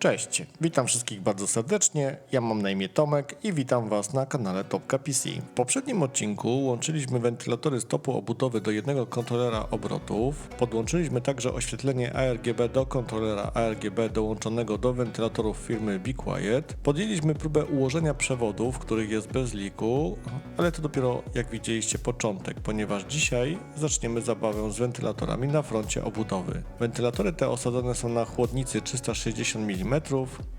Cześć, witam wszystkich bardzo serdecznie, ja mam na imię Tomek i witam Was na kanale Topka PC. W poprzednim odcinku łączyliśmy wentylatory stopu obudowy do jednego kontrolera obrotów, podłączyliśmy także oświetlenie ARGB do kontrolera ARGB dołączonego do wentylatorów firmy Be Quiet, podjęliśmy próbę ułożenia przewodów, których jest bez liku, ale to dopiero jak widzieliście początek, ponieważ dzisiaj zaczniemy zabawę z wentylatorami na froncie obudowy. Wentylatory te osadzone są na chłodnicy 360 mm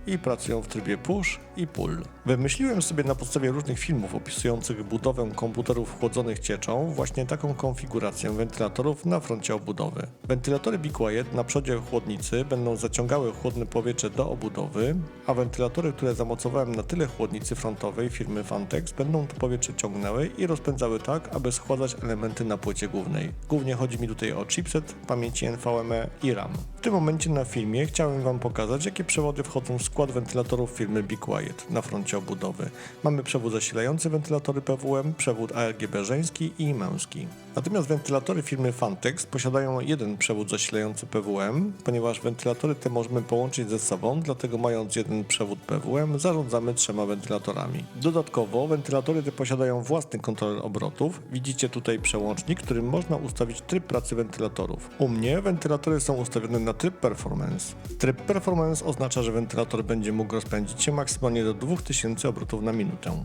i pracują w trybie push i pull. Wymyśliłem sobie na podstawie różnych filmów opisujących budowę komputerów chłodzonych cieczą właśnie taką konfigurację wentylatorów na froncie obudowy. Wentylatory Be Quiet na przodzie chłodnicy będą zaciągały chłodne powietrze do obudowy, a wentylatory, które zamocowałem na tyle chłodnicy frontowej firmy Vantex będą to powietrze ciągnęły i rozpędzały tak, aby schładzać elementy na płycie głównej. Głównie chodzi mi tutaj o chipset, pamięci NVMe i RAM. W tym momencie na filmie chciałem Wam pokazać, jakie przewody wchodzą w skład wentylatorów firmy Be Quiet na froncie obudowy. Mamy przewód zasilający wentylatory PWM, przewód ARGB żeński i męski. Natomiast wentylatory firmy Vantex posiadają jeden przewód zasilający PWM, ponieważ wentylatory te możemy połączyć ze sobą, dlatego mając jeden przewód PWM zarządzamy 3 wentylatorami. Dodatkowo wentylatory te posiadają własny kontroler obrotów. Widzicie tutaj przełącznik, którym można ustawić tryb pracy wentylatorów. U mnie wentylatory są ustawione na tryb Performance. Tryb Performance oznacza, że wentylator będzie mógł rozpędzić się maksymalnie do 2000 obrotów na minutę.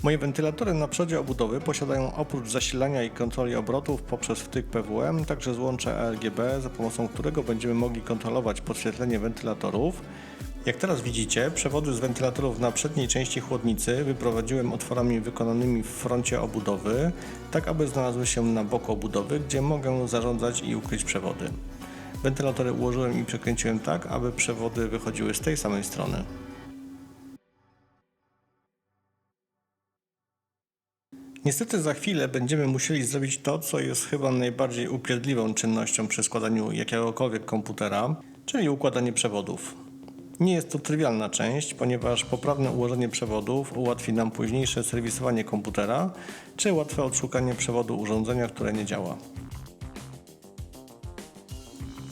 Moje wentylatory na przodzie obudowy posiadają oprócz zasilania i kontroli obrotów poprzez wtyk PWM także złącze ARGB, za pomocą którego będziemy mogli kontrolować podświetlenie wentylatorów. Jak teraz widzicie, przewody z wentylatorów na przedniej części chłodnicy wyprowadziłem otworami wykonanymi w froncie obudowy, tak aby znalazły się na boku obudowy, gdzie mogę zarządzać i ukryć przewody. Wentylatory ułożyłem i przekręciłem tak, aby przewody wychodziły z tej samej strony. Niestety za chwilę będziemy musieli zrobić to, co jest chyba najbardziej upierdliwą czynnością przy składaniu jakiegokolwiek komputera, czyli układanie przewodów. Nie jest to trywialna część, ponieważ poprawne ułożenie przewodów ułatwi nam późniejsze serwisowanie komputera, czy łatwe odszukanie przewodu urządzenia, które nie działa.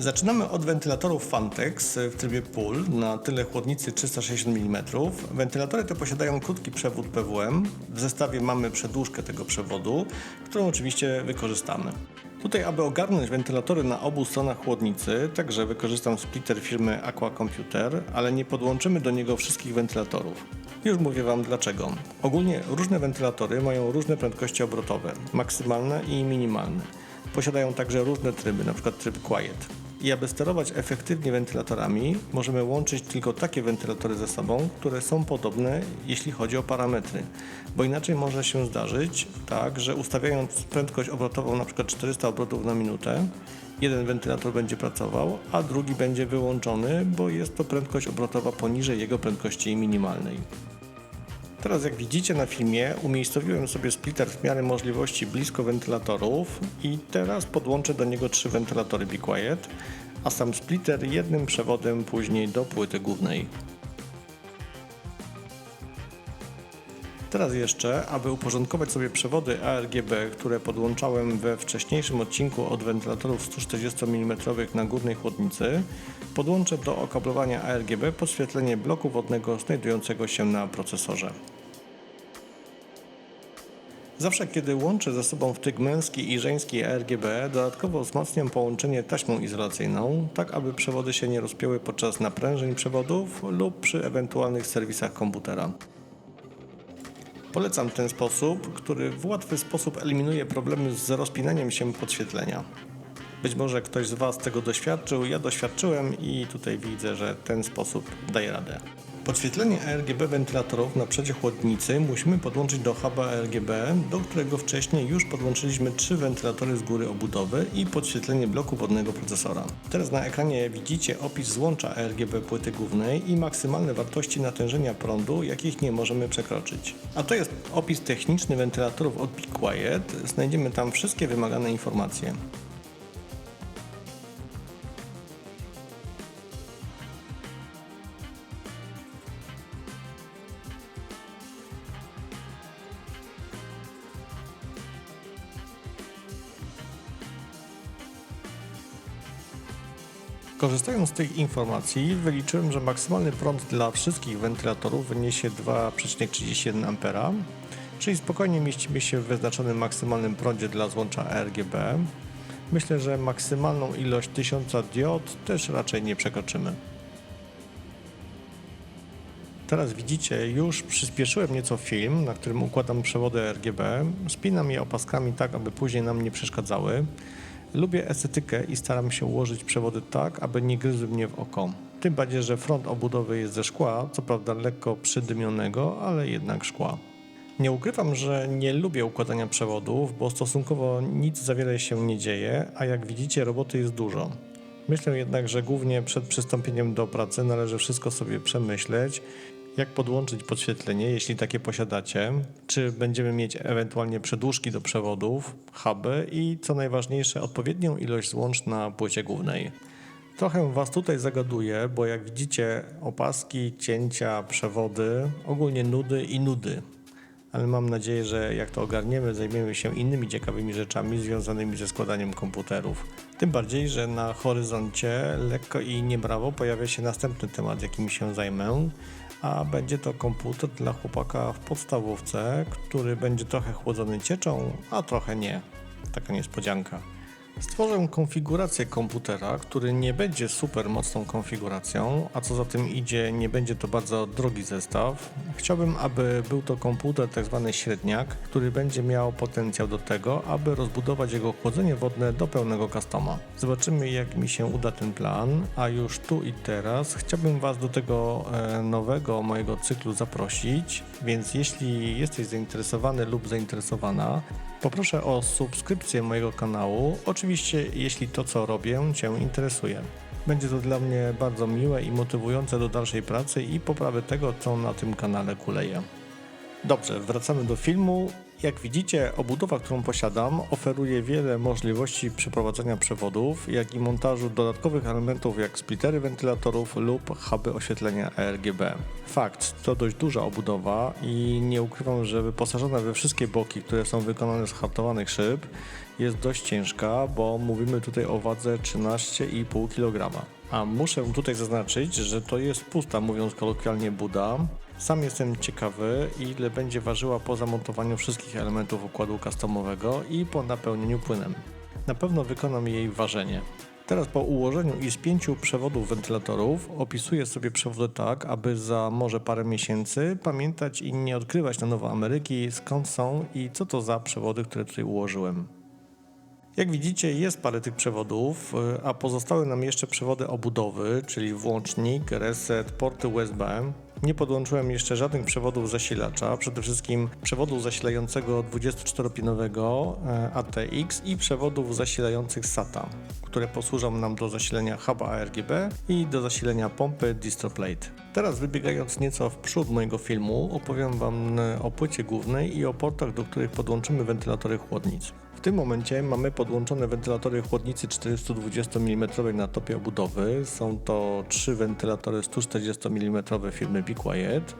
Zaczynamy od wentylatorów Vantex w trybie pull na tyle chłodnicy 360 mm. Wentylatory te posiadają krótki przewód PWM. W zestawie mamy przedłużkę tego przewodu, którą oczywiście wykorzystamy. Tutaj, aby ogarnąć wentylatory na obu stronach chłodnicy, także wykorzystam splitter firmy Aqua Computer, ale nie podłączymy do niego wszystkich wentylatorów. Już mówię Wam dlaczego. Ogólnie różne wentylatory mają różne prędkości obrotowe, maksymalne i minimalne. Posiadają także różne tryby, np. tryb Quiet. I aby sterować efektywnie wentylatorami, możemy łączyć tylko takie wentylatory ze sobą, które są podobne, jeśli chodzi o parametry. Bo inaczej może się zdarzyć tak, że ustawiając prędkość obrotową np. 400 obrotów na minutę, jeden wentylator będzie pracował, a drugi będzie wyłączony, bo jest to prędkość obrotowa poniżej jego prędkości minimalnej. Teraz jak widzicie na filmie umiejscowiłem sobie splitter w miarę możliwości blisko wentylatorów i teraz podłączę do niego 3 wentylatory Be Quiet, a sam splitter jednym przewodem później do płyty głównej. Teraz jeszcze, aby uporządkować sobie przewody ARGB, które podłączałem we wcześniejszym odcinku od wentylatorów 140 mm na górnej chłodnicy, podłączę do okablowania ARGB podświetlenie bloku wodnego znajdującego się na procesorze. Zawsze kiedy łączę ze sobą wtyk męski i żeński ARGB, dodatkowo wzmacniam połączenie taśmą izolacyjną, tak aby przewody się nie rozpięły podczas naprężeń przewodów lub przy ewentualnych serwisach komputera. Polecam ten sposób, który w łatwy sposób eliminuje problemy z rozpinaniem się podświetlenia. Być może ktoś z Was tego doświadczył, ja doświadczyłem i tutaj widzę, że ten sposób daje radę. Podświetlenie ARGB wentylatorów na przodzie chłodnicy musimy podłączyć do huba ARGB, do którego wcześniej już podłączyliśmy 3 wentylatory z góry obudowy i podświetlenie bloku wodnego procesora. Teraz na ekranie widzicie opis złącza ARGB płyty głównej i maksymalne wartości natężenia prądu, jakich nie możemy przekroczyć. A to jest opis techniczny wentylatorów od Be Quiet, znajdziemy tam wszystkie wymagane informacje. Korzystając z tych informacji wyliczyłem, że maksymalny prąd dla wszystkich wentylatorów wyniesie 2,31 A, czyli spokojnie mieścimy się w wyznaczonym maksymalnym prądzie dla złącza RGB. Myślę, że maksymalną ilość 1000 diod też raczej nie przekroczymy. Teraz widzicie, już przyspieszyłem nieco film, na którym układam przewody RGB. Spinam je opaskami tak, aby później nam nie przeszkadzały. Lubię estetykę i staram się ułożyć przewody tak, aby nie gryzły mnie w oko. Tym bardziej, że front obudowy jest ze szkła, co prawda lekko przydymionego, ale jednak szkła. Nie ukrywam, że nie lubię układania przewodów, bo stosunkowo nic za wiele się nie dzieje, a jak widzicie roboty jest dużo. Myślę jednak, że głównie przed przystąpieniem do pracy należy wszystko sobie przemyśleć, jak podłączyć podświetlenie, jeśli takie posiadacie, czy będziemy mieć ewentualnie przedłużki do przewodów, huby i co najważniejsze odpowiednią ilość złącz na płycie głównej. Trochę Was tutaj zagaduję, bo jak widzicie opaski, cięcia, przewody, ogólnie nudy i nudy. Ale mam nadzieję, że jak to ogarniemy, zajmiemy się innymi ciekawymi rzeczami związanymi ze składaniem komputerów. Tym bardziej, że na horyzoncie lekko i niebrawo pojawia się następny temat, jakim się zajmę, a będzie to komputer dla chłopaka w podstawówce, który będzie trochę chłodzony cieczą, a trochę nie. Taka niespodzianka. Stworzę konfigurację komputera, który nie będzie super mocną konfiguracją, a co za tym idzie, nie będzie to bardzo drogi zestaw. Chciałbym, aby był to komputer tzw. średniak, który będzie miał potencjał do tego, aby rozbudować jego chłodzenie wodne do pełnego customa. Zobaczymy, jak mi się uda ten plan, a już tu i teraz chciałbym Was do tego nowego mojego cyklu zaprosić, więc jeśli jesteś zainteresowany lub zainteresowana, poproszę o subskrypcję mojego kanału, oczywiście jeśli to co robię Cię interesuje. Będzie to dla mnie bardzo miłe i motywujące do dalszej pracy i poprawy tego, co na tym kanale kuleje. Dobrze, wracamy do filmu. Jak widzicie, obudowa, którą posiadam, oferuje wiele możliwości przeprowadzenia przewodów, jak i montażu dodatkowych elementów jak splittery wentylatorów lub huby oświetlenia RGB. Fakt, to dość duża obudowa i nie ukrywam, że wyposażona we wszystkie boki, które są wykonane z hartowanych szyb, jest dość ciężka, bo mówimy tutaj o wadze 13,5 kg. A muszę tutaj zaznaczyć, że to jest pusta, mówiąc kolokwialnie, buda. Sam jestem ciekawy, ile będzie ważyła po zamontowaniu wszystkich elementów układu customowego i po napełnieniu płynem. Na pewno wykonam jej ważenie. Teraz po ułożeniu i spięciu przewodów wentylatorów opisuję sobie przewody tak, aby za może parę miesięcy pamiętać i nie odkrywać na nowo Ameryki, skąd są i co to za przewody, które tutaj ułożyłem. Jak widzicie, jest parę tych przewodów, a pozostały nam jeszcze przewody obudowy, czyli włącznik, reset, porty USB. Nie podłączyłem jeszcze żadnych przewodów zasilacza, przede wszystkim przewodu zasilającego 24-pinowego ATX i przewodów zasilających SATA, które posłużą nam do zasilenia huba RGB i do zasilenia pompy DistroPlate. Teraz wybiegając nieco w przód mojego filmu, opowiem Wam o płycie głównej i o portach, do których podłączymy wentylatory chłodnic. W tym momencie mamy podłączone wentylatory chłodnicy 420 mm na topie obudowy. Są to 3 wentylatory 140 mm firmy Be Quiet.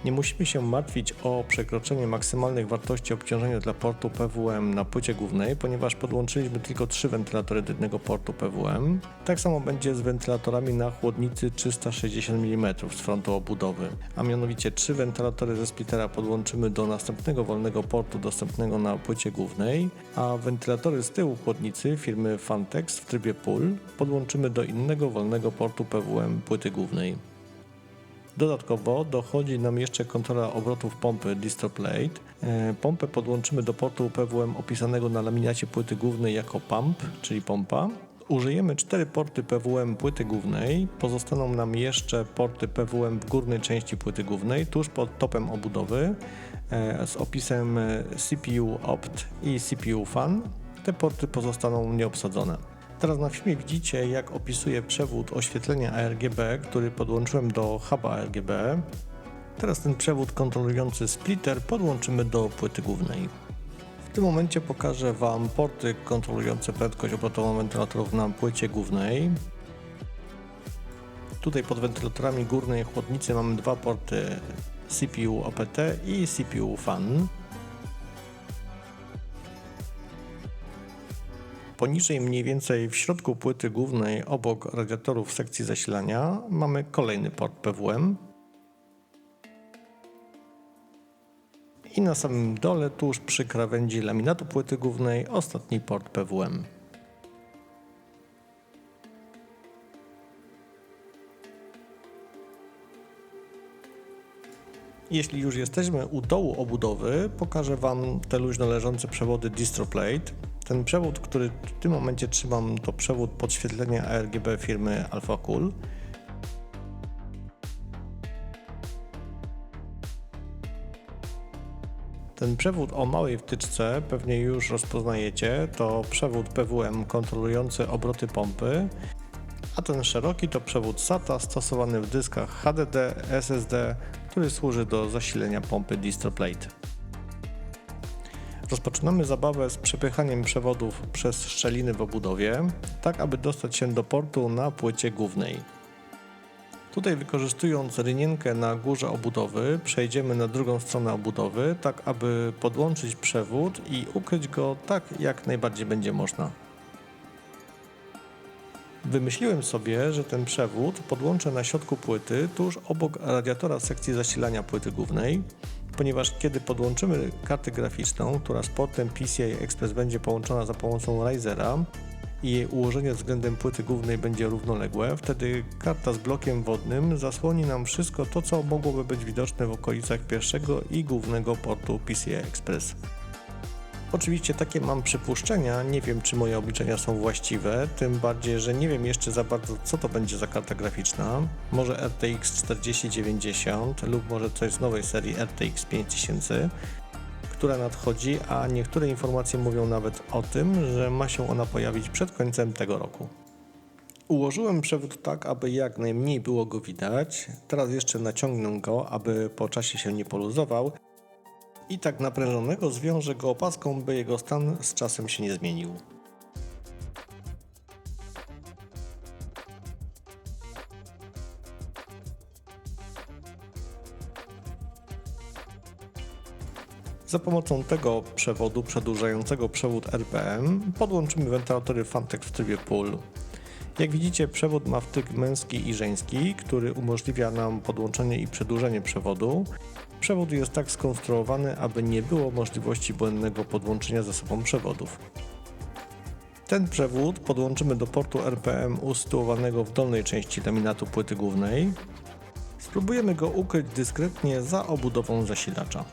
Nie musimy się martwić o przekroczenie maksymalnych wartości obciążenia dla portu PWM na płycie głównej, ponieważ podłączyliśmy tylko 3 wentylatory do jednego portu PWM. Tak samo będzie z wentylatorami na chłodnicy 360 mm z frontu obudowy, a mianowicie 3 wentylatory ze splittera podłączymy do następnego wolnego portu dostępnego na płycie głównej, a wentylatory z tyłu chłodnicy firmy Fantex w trybie pull podłączymy do innego wolnego portu PWM płyty głównej. Dodatkowo dochodzi nam jeszcze kontrola obrotów pompy DistroPlate. Pompę podłączymy do portu PWM opisanego na laminacie płyty głównej jako pump, czyli pompa. Użyjemy 4 porty PWM płyty głównej, pozostaną nam jeszcze porty PWM w górnej części płyty głównej, tuż pod topem obudowy z opisem CPU Opt i CPU Fan. Te porty pozostaną nieobsadzone. Teraz na filmie widzicie, jak opisuję przewód oświetlenia RGB, który podłączyłem do huba RGB. Teraz ten przewód kontrolujący splitter podłączymy do płyty głównej. W tym momencie pokażę Wam porty kontrolujące prędkość obrotową wentylatorów na płycie głównej. Tutaj pod wentylatorami górnej chłodnicy mamy 2 porty CPU OPT i CPU Fan. Poniżej mniej więcej w środku płyty głównej obok radiatorów sekcji zasilania mamy kolejny port PWM i na samym dole tuż przy krawędzi laminatu płyty głównej ostatni port PWM. Jeśli już jesteśmy u dołu obudowy, pokażę Wam te luźno leżące przewody DistroPlate. Ten przewód, który w tym momencie trzymam, to przewód podświetlenia ARGB firmy AlphaCool. Ten przewód o małej wtyczce pewnie już rozpoznajecie, to przewód PWM kontrolujący obroty pompy, a ten szeroki to przewód SATA stosowany w dyskach HDD, SSD, który służy do zasilenia pompy DistroPlate. Rozpoczynamy zabawę z przepychaniem przewodów przez szczeliny w obudowie, tak aby dostać się do portu na płycie głównej. Tutaj wykorzystując rynienkę na górze obudowy przejdziemy na drugą stronę obudowy, tak aby podłączyć przewód i ukryć go tak jak najbardziej będzie można. Wymyśliłem sobie, że ten przewód podłączę na środku płyty tuż obok radiatora sekcji zasilania płyty głównej, ponieważ kiedy podłączymy kartę graficzną, która z portem PCI Express będzie połączona za pomocą risera i jej ułożenie względem płyty głównej będzie równoległe, wtedy karta z blokiem wodnym zasłoni nam wszystko to, co mogłoby być widoczne w okolicach pierwszego i głównego portu PCI Express. Oczywiście takie mam przypuszczenia, nie wiem czy moje obliczenia są właściwe, tym bardziej, że nie wiem jeszcze za bardzo co to będzie za karta graficzna, może RTX 4090 lub może coś z nowej serii RTX 5000, która nadchodzi, a niektóre informacje mówią nawet o tym, że ma się ona pojawić przed końcem tego roku. Ułożyłem przewód tak, aby jak najmniej było go widać, teraz jeszcze naciągnę go, aby po czasie się nie poluzował, i tak naprężonego zwiążę go opaską, by jego stan z czasem się nie zmienił. Za pomocą tego przewodu przedłużającego przewód RPM podłączymy wentylatory Phanteks w trybie pull. Jak widzicie, przewód ma wtyk męski i żeński, który umożliwia nam podłączenie i przedłużenie przewodu. Przewód jest tak skonstruowany, aby nie było możliwości błędnego podłączenia ze sobą przewodów. Ten przewód podłączymy do portu RPM usytuowanego w dolnej części laminatu płyty głównej. Spróbujemy go ukryć dyskretnie za obudową zasilacza.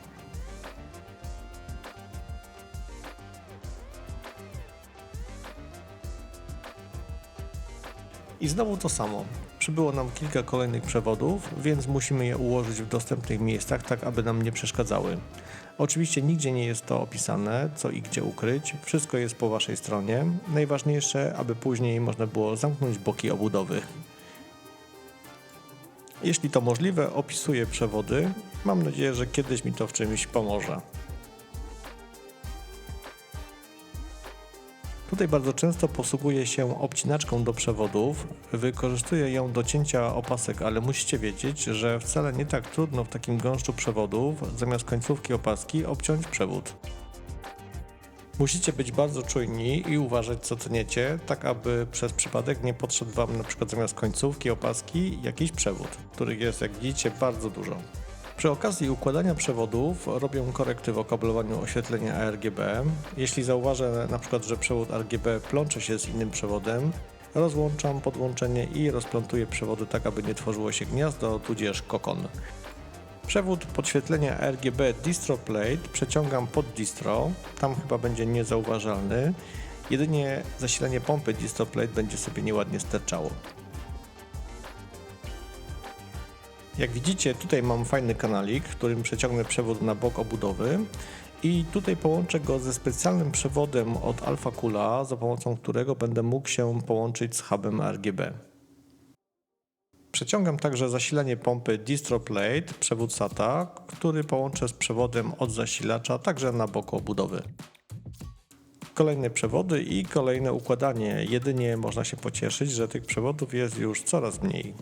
I znowu to samo. Przybyło nam kilka kolejnych przewodów, więc musimy je ułożyć w dostępnych miejscach, tak aby nam nie przeszkadzały. Oczywiście nigdzie nie jest to opisane, co i gdzie ukryć, wszystko jest po Waszej stronie. Najważniejsze, aby później można było zamknąć boki obudowy. Jeśli to możliwe, opisuję przewody. Mam nadzieję, że kiedyś mi to w czymś pomoże. Tutaj bardzo często posługuję się obcinaczką do przewodów, wykorzystuję ją do cięcia opasek, ale musicie wiedzieć, że wcale nie tak trudno w takim gąszczu przewodów zamiast końcówki opaski obciąć przewód. Musicie być bardzo czujni i uważać co tniecie, tak aby przez przypadek nie podszedł Wam np. zamiast końcówki opaski jakiś przewód, których jest jak widzicie bardzo dużo. Przy okazji układania przewodów robię korekty w okablowaniu oświetlenia ARGB. Jeśli zauważę np., że przewód RGB plącze się z innym przewodem, rozłączam podłączenie i rozplątuję przewody tak, aby nie tworzyło się gniazdo, tudzież kokon. Przewód podświetlenia RGB DistroPlate przeciągam pod distro, tam chyba będzie niezauważalny, jedynie zasilanie pompy DistroPlate będzie sobie nieładnie sterczało. Jak widzicie, tutaj mam fajny kanalik, którym przeciągnę przewód na bok obudowy i tutaj połączę go ze specjalnym przewodem od AlphaCoola, za pomocą którego będę mógł się połączyć z hubem RGB. Przeciągam także zasilanie pompy DistroPlate, przewód SATA, który połączę z przewodem od zasilacza także na boku obudowy. Kolejne przewody i kolejne układanie, jedynie można się pocieszyć, że tych przewodów jest już coraz mniej.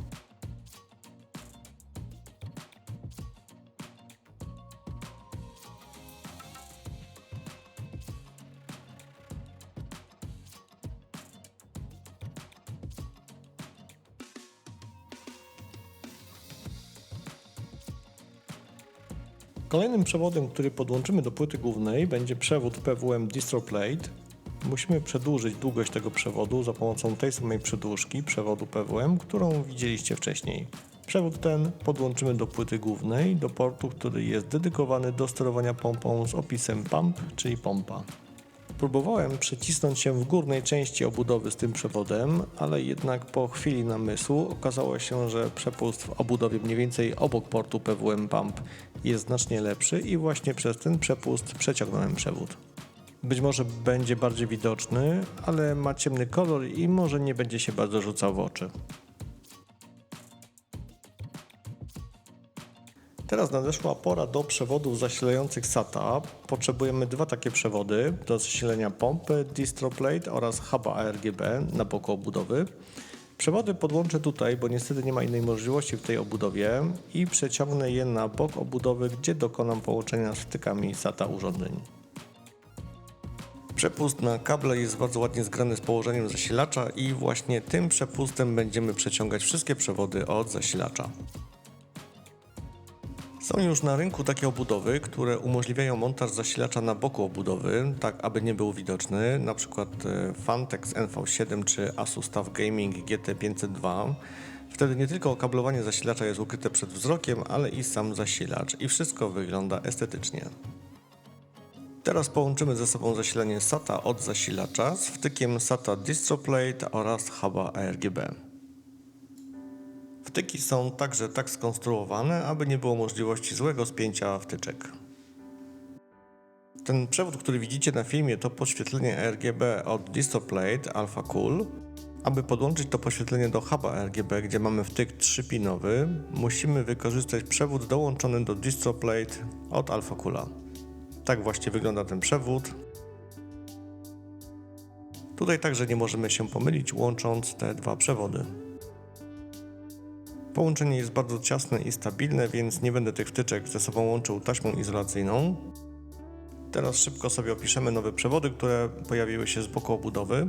Kolejnym przewodem, który podłączymy do płyty głównej, będzie przewód PWM DistroPlate. Musimy przedłużyć długość tego przewodu za pomocą tej samej przedłużki przewodu PWM, którą widzieliście wcześniej. Przewód ten podłączymy do płyty głównej, do portu, który jest dedykowany do sterowania pompą z opisem pump, czyli pompa. Próbowałem przecisnąć się w górnej części obudowy z tym przewodem, ale jednak po chwili namysłu okazało się, że przepust w obudowie mniej więcej obok portu PWM Pump jest znacznie lepszy i właśnie przez ten przepust przeciągnąłem przewód. Być może będzie bardziej widoczny, ale ma ciemny kolor i może nie będzie się bardzo rzucał w oczy. Teraz nadeszła pora do przewodów zasilających SATA. Potrzebujemy dwa takie przewody do zasilenia pompy DistroPlate oraz huba ARGB na boku obudowy. Przewody podłączę tutaj, bo niestety nie ma innej możliwości w tej obudowie i przeciągnę je na bok obudowy, gdzie dokonam połączenia z wtykami SATA urządzeń. Przepust na kable jest bardzo ładnie zgrany z położeniem zasilacza i właśnie tym przepustem będziemy przeciągać wszystkie przewody od zasilacza. Są już na rynku takie obudowy, które umożliwiają montaż zasilacza na boku obudowy, tak aby nie był widoczny, np. Phanteks NV7 czy Asus TUF Gaming GT502. Wtedy nie tylko okablowanie zasilacza jest ukryte przed wzrokiem, ale i sam zasilacz i wszystko wygląda estetycznie. Teraz połączymy ze sobą zasilanie SATA od zasilacza z wtykiem SATA DistroPlate oraz huba ARGB. Wtyki są także tak skonstruowane, aby nie było możliwości złego spięcia wtyczek. Ten przewód, który widzicie na filmie, to podświetlenie RGB od DistroPlate Alpha Cool. Aby podłączyć to podświetlenie do huba RGB, gdzie mamy wtyk 3-pinowy, musimy wykorzystać przewód dołączony do DistroPlate od Alpha Coola. Tak właśnie wygląda ten przewód. Tutaj także nie możemy się pomylić, łącząc te dwa przewody. Połączenie jest bardzo ciasne i stabilne, więc nie będę tych wtyczek ze sobą łączył taśmą izolacyjną. Teraz szybko sobie opiszemy nowe przewody, które pojawiły się z boku obudowy,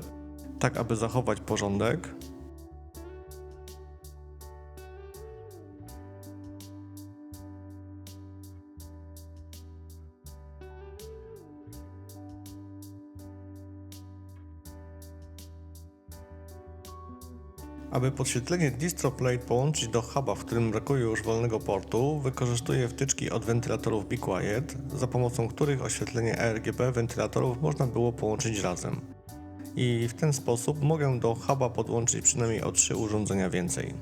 tak aby zachować porządek. Aby podświetlenie DistroPlate połączyć do huba, w którym brakuje już wolnego portu, wykorzystuję wtyczki od wentylatorów Be Quiet, za pomocą których oświetlenie RGB wentylatorów można było połączyć razem. I w ten sposób mogę do huba podłączyć przynajmniej o 3 urządzenia więcej.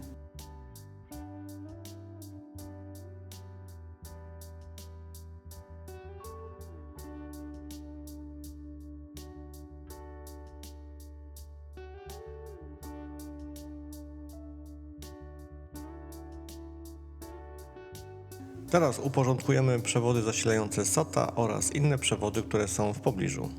Teraz uporządkujemy przewody zasilające SATA oraz inne przewody, które są w pobliżu.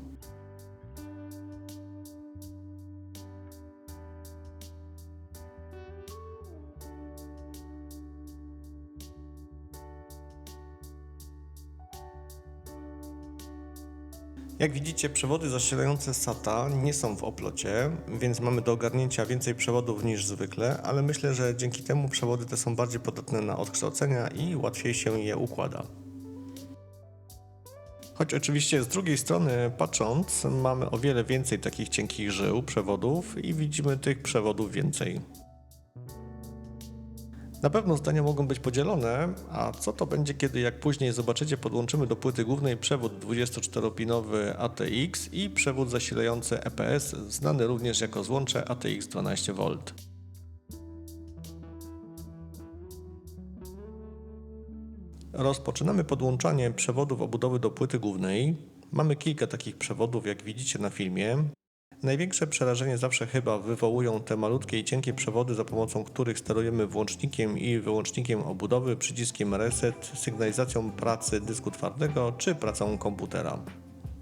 Jak widzicie, przewody zasilające SATA nie są w oplocie, więc mamy do ogarnięcia więcej przewodów niż zwykle, ale myślę, że dzięki temu przewody te są bardziej podatne na odkształcenia i łatwiej się je układa. Choć oczywiście z drugiej strony patrząc, mamy o wiele więcej takich cienkich żył przewodów i widzimy tych przewodów więcej. Na pewno zdania mogą być podzielone, a co to będzie, kiedy jak później zobaczycie, podłączymy do płyty głównej przewód 24-pinowy ATX i przewód zasilający EPS, znany również jako złącze ATX 12V. Rozpoczynamy podłączanie przewodów obudowy do płyty głównej. Mamy kilka takich przewodów, jak widzicie na filmie. Największe przerażenie zawsze chyba wywołują te malutkie i cienkie przewody, za pomocą których sterujemy włącznikiem i wyłącznikiem obudowy, przyciskiem reset, sygnalizacją pracy dysku twardego czy pracą komputera.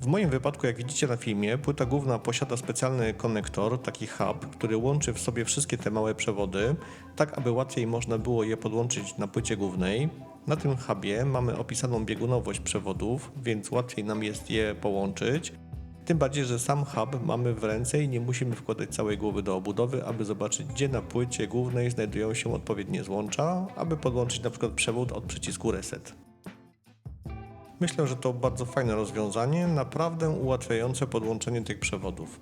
W moim wypadku, jak widzicie na filmie, płyta główna posiada specjalny konektor, taki hub, który łączy w sobie wszystkie te małe przewody, tak aby łatwiej można było je podłączyć na płycie głównej. Na tym hubie mamy opisaną biegunowość przewodów, więc łatwiej nam jest je połączyć. Tym bardziej, że sam hub mamy w ręce i nie musimy wkładać całej głowy do obudowy, aby zobaczyć, gdzie na płycie głównej znajdują się odpowiednie złącza, aby podłączyć np. przewód od przycisku reset. Myślę, że to bardzo fajne rozwiązanie, naprawdę ułatwiające podłączenie tych przewodów.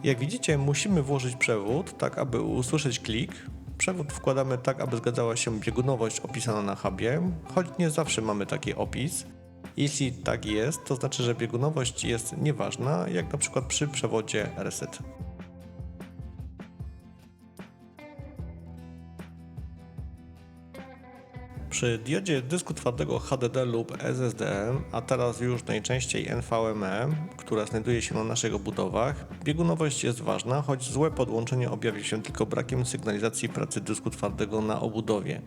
Jak widzicie, musimy włożyć przewód, tak aby usłyszeć klik. Przewód wkładamy tak, aby zgadzała się biegunowość opisana na hubie, choć nie zawsze mamy taki opis. Jeśli tak jest, to znaczy, że biegunowość jest nieważna, jak na przykład przy przewodzie reset. Przy diodzie dysku twardego HDD lub SSD, a teraz już najczęściej NVMe, która znajduje się na naszych obudowach, biegunowość jest ważna, choć złe podłączenie objawi się tylko brakiem sygnalizacji pracy dysku twardego na obudowie.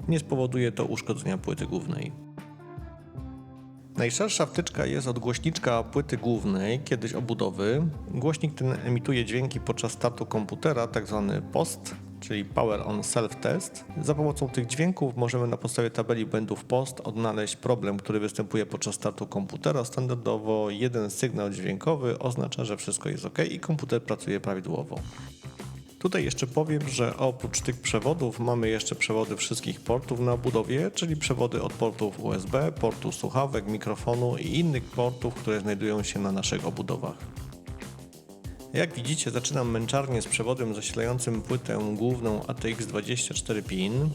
Nie spowoduje to uszkodzenia płyty głównej. Najszersza wtyczka jest od głośniczka płyty głównej, kiedyś obudowy. Głośnik ten emituje dźwięki podczas startu komputera, tzw. POST, czyli Power on Self Test. Za pomocą tych dźwięków możemy na podstawie tabeli błędów POST odnaleźć problem, który występuje podczas startu komputera. Standardowo jeden sygnał dźwiękowy oznacza, że wszystko jest ok i komputer pracuje prawidłowo. Tutaj jeszcze powiem, że oprócz tych przewodów mamy jeszcze przewody wszystkich portów na obudowie, czyli przewody od portów USB, portu słuchawek, mikrofonu i innych portów, które znajdują się na naszych obudowach. Jak widzicie, zaczynam męczarnię z przewodem zasilającym płytę główną ATX 24 pin.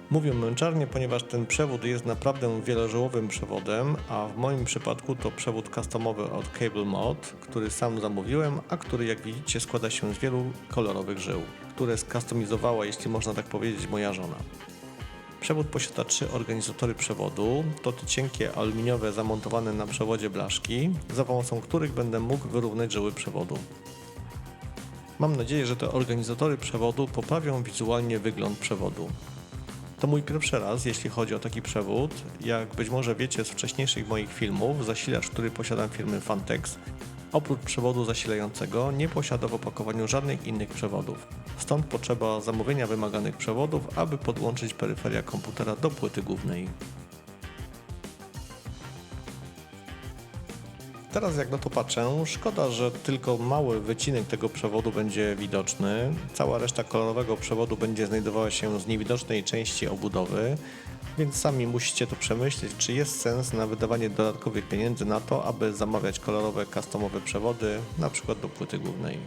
Mówię męczarnię, ponieważ ten przewód jest naprawdę wielożyłowym przewodem, a w moim przypadku to przewód customowy od Cable Mod, który sam zamówiłem, a który jak widzicie składa się z wielu kolorowych żył, które skustomizowała, jeśli można tak powiedzieć, moja żona. Przewód posiada 3 organizatory przewodu, to te cienkie aluminiowe zamontowane na przewodzie blaszki, za pomocą których będę mógł wyrównać żyły przewodu. Mam nadzieję, że te organizatory przewodu poprawią wizualnie wygląd przewodu. To mój pierwszy raz, jeśli chodzi o taki przewód. Jak być może wiecie z wcześniejszych moich filmów, zasilacz, który posiadam firmy Phanteks, oprócz przewodu zasilającego nie posiada w opakowaniu żadnych innych przewodów. Stąd potrzeba zamówienia wymaganych przewodów, aby podłączyć peryferia komputera do płyty głównej. Teraz jak na to patrzę, szkoda, że tylko mały wycinek tego przewodu będzie widoczny. Cała reszta kolorowego przewodu będzie znajdowała się z niewidocznej części obudowy, więc sami musicie to przemyśleć, czy jest sens na wydawanie dodatkowych pieniędzy na to, aby zamawiać kolorowe, customowe przewody, na przykład do płyty głównej.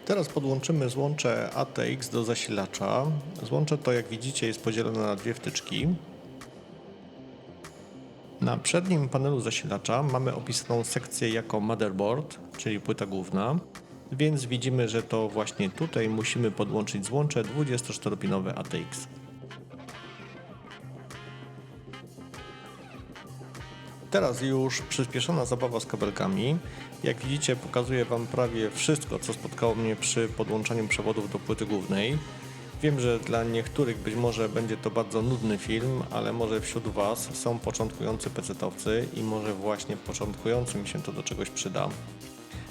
Teraz podłączymy złącze ATX do zasilacza. Złącze to, jak widzicie, jest podzielone na dwie wtyczki. Na przednim panelu zasilacza mamy opisaną sekcję jako motherboard, czyli płyta główna, więc widzimy, że to właśnie tutaj musimy podłączyć złącze 24-pinowe ATX. Teraz już przyspieszona zabawa z kabelkami. Jak widzicie, pokazuję Wam prawie wszystko, co spotkało mnie przy podłączaniu przewodów do płyty głównej. Wiem, że dla niektórych być może będzie to bardzo nudny film, ale może wśród Was są początkujący pecetowcy i może właśnie początkującym się to do czegoś przyda.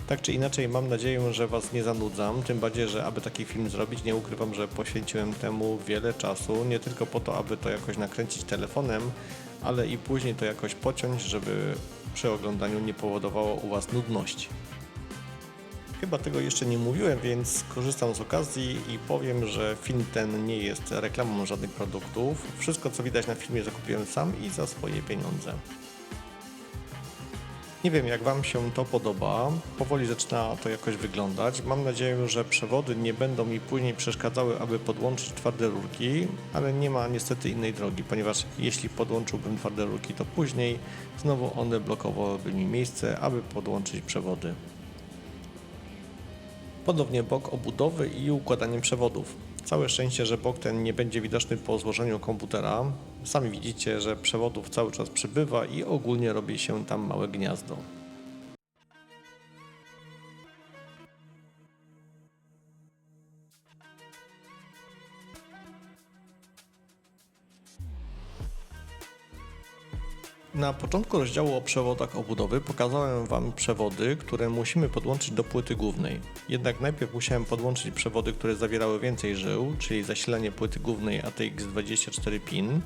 Tak czy inaczej, mam nadzieję, że Was nie zanudzam, tym bardziej, że aby taki film zrobić, nie ukrywam, że poświęciłem temu wiele czasu, nie tylko po to, aby to jakoś nakręcić telefonem, ale i później to jakoś pociąć, żeby przy oglądaniu nie powodowało u Was nudności. Chyba tego jeszcze nie mówiłem, więc skorzystam z okazji i powiem, że film ten nie jest reklamą żadnych produktów. Wszystko, co widać na filmie, zakupiłem sam i za swoje pieniądze. Nie wiem, jak Wam się to podoba. Powoli zaczyna to jakoś wyglądać. Mam nadzieję, że przewody nie będą mi później przeszkadzały, aby podłączyć twarde rurki, ale nie ma niestety innej drogi, ponieważ jeśli podłączyłbym twarde rurki, to później znowu one blokowałyby mi miejsce, aby podłączyć przewody. Ponownie bok obudowy i układanie przewodów. Całe szczęście, że bok ten nie będzie widoczny po złożeniu komputera. Sami widzicie, że przewodów cały czas przybywa i ogólnie robi się tam małe gniazdo. Na początku rozdziału o przewodach obudowy pokazałem Wam przewody, które musimy podłączyć do płyty głównej. Jednak najpierw musiałem podłączyć przewody, które zawierały więcej żył, czyli zasilanie płyty głównej ATX 24 pin,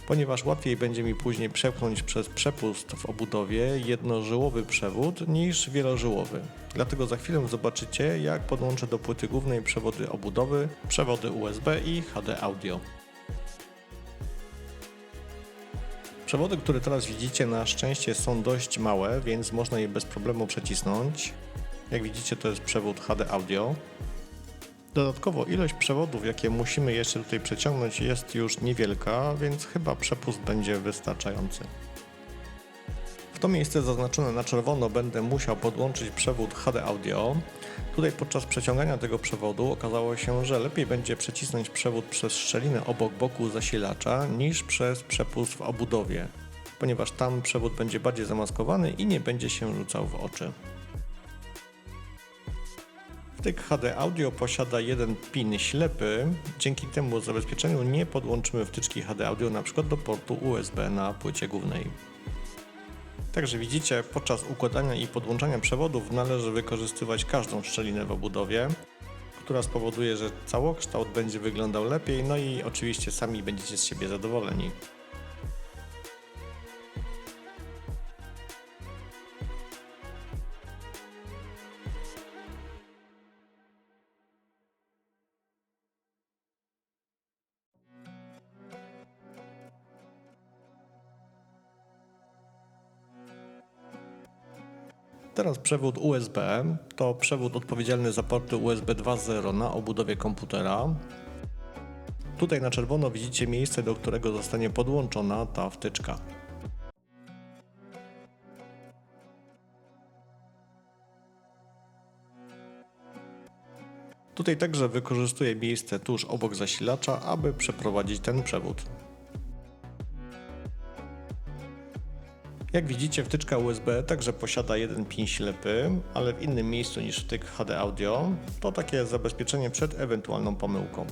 ponieważ łatwiej będzie mi później przepchnąć przez przepust w obudowie jednożyłowy przewód niż wielożyłowy. Dlatego za chwilę zobaczycie, jak podłączę do płyty głównej przewody obudowy, przewody USB i HD Audio. Przewody, które teraz widzicie, na szczęście są dość małe, więc można je bez problemu przecisnąć. Jak widzicie, to jest przewód HD Audio. Dodatkowo ilość przewodów, jakie musimy jeszcze tutaj przeciągnąć, jest już niewielka, więc chyba przepust będzie wystarczający. W to miejsce zaznaczone na czerwono będę musiał podłączyć przewód HD Audio. Tutaj podczas przeciągania tego przewodu okazało się, że lepiej będzie przecisnąć przewód przez szczelinę obok boku zasilacza niż przez przepust w obudowie, ponieważ tam przewód będzie bardziej zamaskowany i nie będzie się rzucał w oczy. Wtyk HD Audio posiada jeden pin ślepy, dzięki temu zabezpieczeniu nie podłączymy wtyczki HD Audio np. do portu USB na płycie głównej. Także widzicie, podczas układania i podłączania przewodów należy wykorzystywać każdą szczelinę w obudowie, która spowoduje, że całokształt będzie wyglądał lepiej, no i oczywiście sami będziecie z siebie zadowoleni. Teraz przewód USB to przewód odpowiedzialny za porty USB 2.0 na obudowie komputera. Tutaj na czerwono widzicie miejsce, do którego zostanie podłączona ta wtyczka. Tutaj także wykorzystuję miejsce tuż obok zasilacza, aby przeprowadzić ten przewód. Jak widzicie, wtyczka USB także posiada jeden pin ślepy, ale w innym miejscu niż wtyk HD Audio. To takie zabezpieczenie przed ewentualną pomyłką.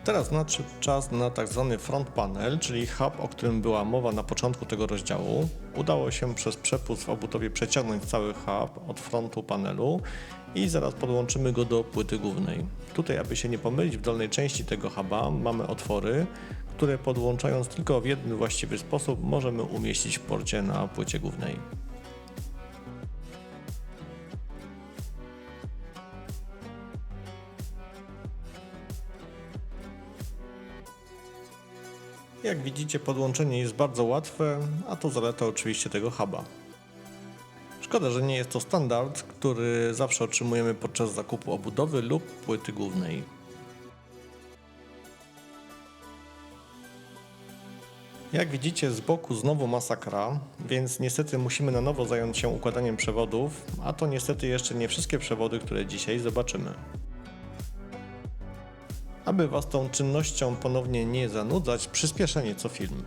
Teraz nadszedł czas na tzw. front panel, czyli hub, o którym była mowa na początku tego rozdziału. Udało się przez przepust w obudowie przeciągnąć cały hub od frontu panelu i zaraz podłączymy go do płyty głównej. Tutaj, aby się nie pomylić, w dolnej części tego huba mamy otwory, które podłączając tylko w jeden właściwy sposób możemy umieścić w porcie na płycie głównej. Jak widzicie, podłączenie jest bardzo łatwe, a to zaleta oczywiście tego huba. Szkoda, że nie jest to standard, który zawsze otrzymujemy podczas zakupu obudowy lub płyty głównej. Jak widzicie, z boku znowu masakra, więc niestety musimy na nowo zająć się układaniem przewodów, a to niestety jeszcze nie wszystkie przewody, które dzisiaj zobaczymy. Aby Was tą czynnością ponownie nie zanudzać, przyspieszę nieco film.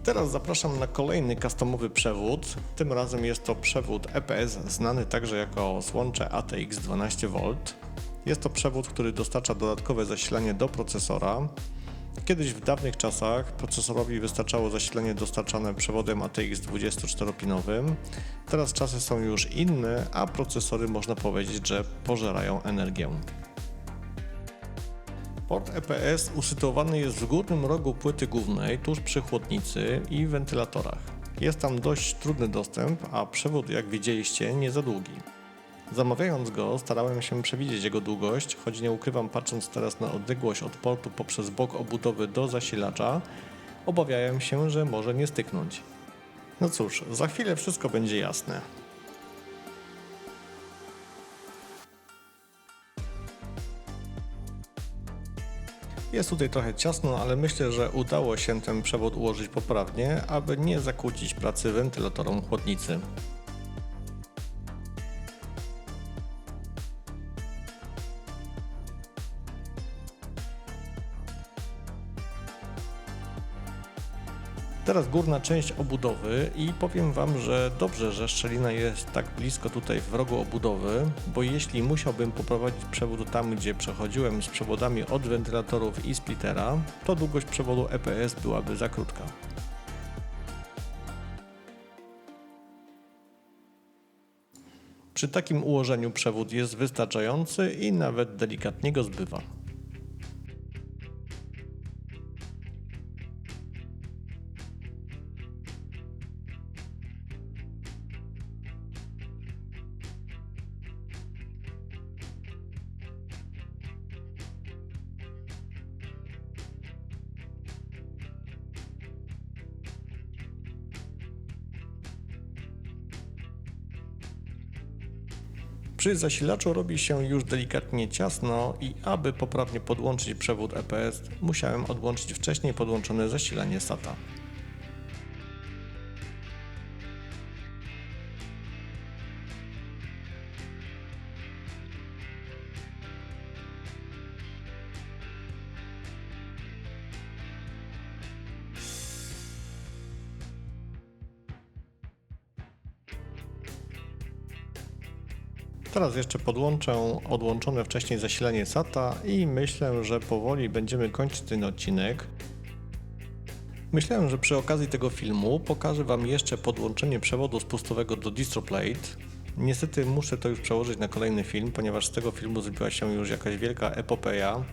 Teraz zapraszam na kolejny customowy przewód. Tym razem jest to przewód EPS, znany także jako złącze ATX 12V. Jest to przewód, który dostarcza dodatkowe zasilanie do procesora. Kiedyś w dawnych czasach procesorowi wystarczało zasilanie dostarczane przewodem ATX 24-pinowym. Teraz czasy są już inne, a procesory można powiedzieć, że pożerają energię. Port EPS usytuowany jest w górnym rogu płyty głównej, tuż przy chłodnicy i wentylatorach. Jest tam dość trudny dostęp, a przewód, jak widzieliście, nie za długi. Zamawiając go, starałem się przewidzieć jego długość, choć nie ukrywam, patrząc teraz na odległość od portu poprzez bok obudowy do zasilacza, obawiałem się, że może nie styknąć. No cóż, za chwilę wszystko będzie jasne. Jest tutaj trochę ciasno, ale myślę, że udało się ten przewód ułożyć poprawnie, aby nie zakłócić pracy wentylatorom chłodnicy. Teraz górna część obudowy i powiem Wam, że dobrze, że szczelina jest tak blisko tutaj w rogu obudowy, bo jeśli musiałbym poprowadzić przewód tam, gdzie przechodziłem z przewodami od wentylatorów i splittera, to długość przewodu EPS byłaby za krótka. Przy takim ułożeniu przewód jest wystarczający i nawet delikatnie go zbywa. Przy zasilaczu robi się już delikatnie ciasno i aby poprawnie podłączyć przewód EPS, musiałem odłączyć wcześniej podłączone zasilanie SATA. Teraz jeszcze podłączę odłączone wcześniej zasilanie SATA i myślę, że powoli będziemy kończyć ten odcinek. Myślałem, że przy okazji tego filmu pokażę Wam jeszcze podłączenie przewodu spustowego do DistroPlate. Niestety muszę to już przełożyć na kolejny film, ponieważ z tego filmu zrobiła się już jakaś wielka epopeja,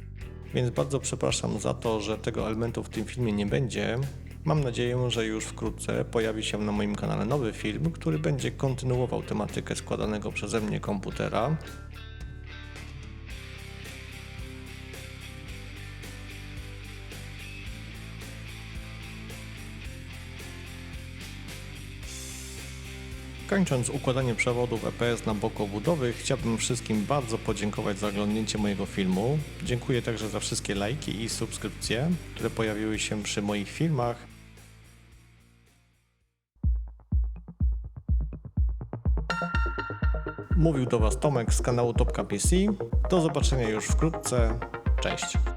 więc bardzo przepraszam za to, że tego elementu w tym filmie nie będzie. Mam nadzieję, że już wkrótce pojawi się na moim kanale nowy film, który będzie kontynuował tematykę składanego przeze mnie komputera. Kończąc układanie przewodów EPS na boku obudowy, chciałbym wszystkim bardzo podziękować za oglądnięcie mojego filmu. Dziękuję także za wszystkie lajki i subskrypcje, które pojawiły się przy moich filmach. Mówił do Was Tomek z kanału Topka PC. Do zobaczenia już wkrótce. Cześć!